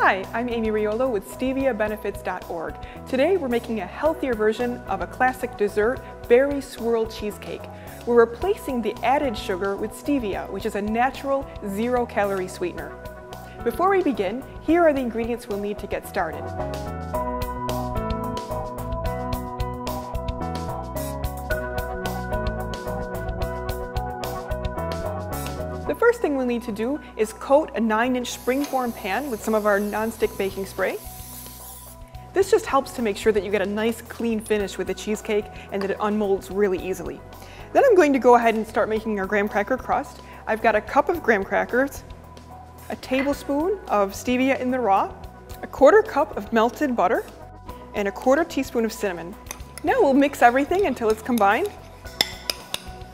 Hi, I'm Amy Riolo with SteviaBenefits.org. Today we're making a healthier version of a classic dessert, berry swirl cheesecake. We're replacing the added sugar with stevia, which is a natural, zero-calorie sweetener. Before we begin, here are the ingredients we'll need to get started. The first thing we'll need to do is coat a 9-inch springform pan with some of our nonstick baking spray. This just helps to make sure that you get a nice clean finish with the cheesecake and that it unmolds really easily. Then I'm going to go ahead and start making our graham cracker crust. I've got a cup of graham crackers, a tablespoon of stevia in the raw, a 1/4 cup of melted butter, and a 1/4 teaspoon of cinnamon. Now we'll mix everything until it's combined.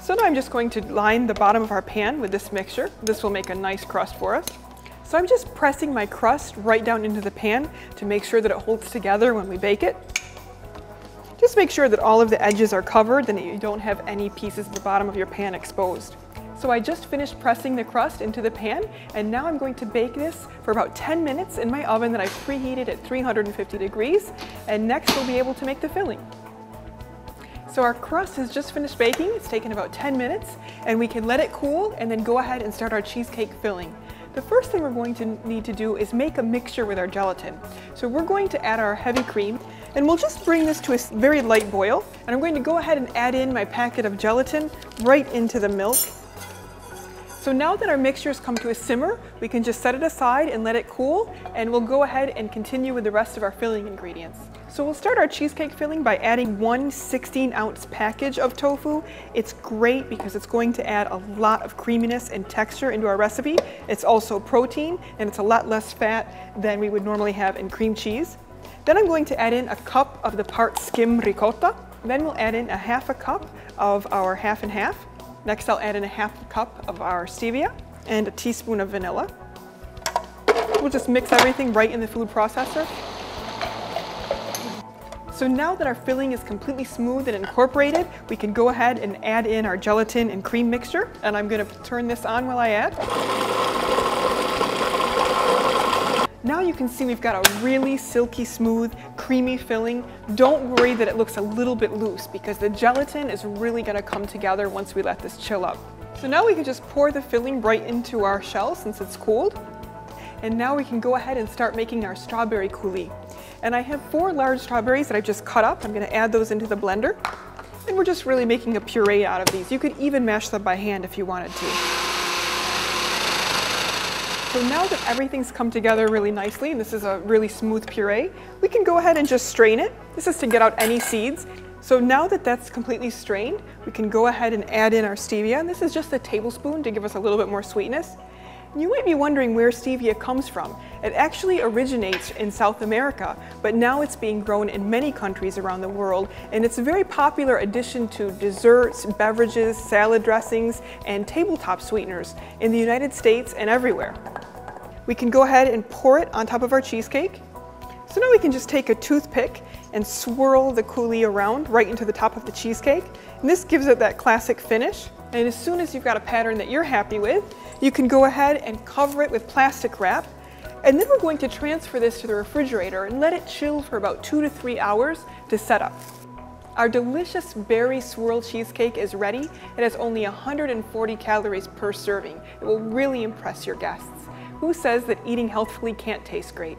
So now I'm just going to line the bottom of our pan with this mixture. This will make a nice crust for us. So I'm just pressing my crust right down into the pan to make sure that it holds together when we bake it. Just make sure that all of the edges are covered and that you don't have any pieces at the bottom of your pan exposed. So I just finished pressing the crust into the pan, and now I'm going to bake this for about 10 minutes in my oven that I've preheated at 350 degrees, and next we'll be able to make the filling. So our crust has just finished baking. It's taken about 10 minutes, and we can let it cool and then go ahead and start our cheesecake filling. The first thing we're going to need to do is make a mixture with our gelatin. So we're going to add our heavy cream, and we'll just bring this to a very light boil. And I'm going to go ahead and add in my packet of gelatin right into the milk. So now that our mixture has come to a simmer, we can just set it aside and let it cool, and we'll go ahead and continue with the rest of our filling ingredients. So we'll start our cheesecake filling by adding one 16-ounce package of tofu. It's great because it's going to add a lot of creaminess and texture into our recipe. It's also protein, and it's a lot less fat than we would normally have in cream cheese. Then I'm going to add in a cup of the part skim ricotta. Then we'll add in a 1/2 cup of our half and half. Next, I'll add in a 1/2 cup of our stevia and a teaspoon of vanilla. We'll just mix everything right in the food processor. So now that our filling is completely smooth and incorporated, we can go ahead and add in our gelatin and cream mixture. And I'm going to turn this on while I add. Now you can see we've got a really silky smooth, creamy filling. Don't worry that it looks a little bit loose because the gelatin is really going to come together once we let this chill up. So now we can just pour the filling right into our shell since it's cooled. And now we can go ahead and start making our strawberry coulis. And I have 4 large strawberries that I've just cut up. I'm going to add those into the blender. And we're just really making a puree out of these. You could even mash them by hand if you wanted to. So now that everything's come together really nicely, and this is a really smooth puree, we can go ahead and just strain it. This is to get out any seeds. So now that that's completely strained, we can go ahead and add in our stevia. And this is just a tablespoon to give us a little bit more sweetness. You might be wondering where stevia comes from. It actually originates in South America, but now it's being grown in many countries around the world, and it's a very popular addition to desserts, beverages, salad dressings, and tabletop sweeteners in the United States and everywhere. We can go ahead and pour it on top of our cheesecake. So now we can just take a toothpick and swirl the coulis around right into the top of the cheesecake. And this gives it that classic finish. And as soon as you've got a pattern that you're happy with, you can go ahead and cover it with plastic wrap. And then we're going to transfer this to the refrigerator and let it chill for about 2 to 3 hours to set up. Our delicious berry swirl cheesecake is ready. It has only 140 calories per serving. It will really impress your guests. Who says that eating healthfully can't taste great?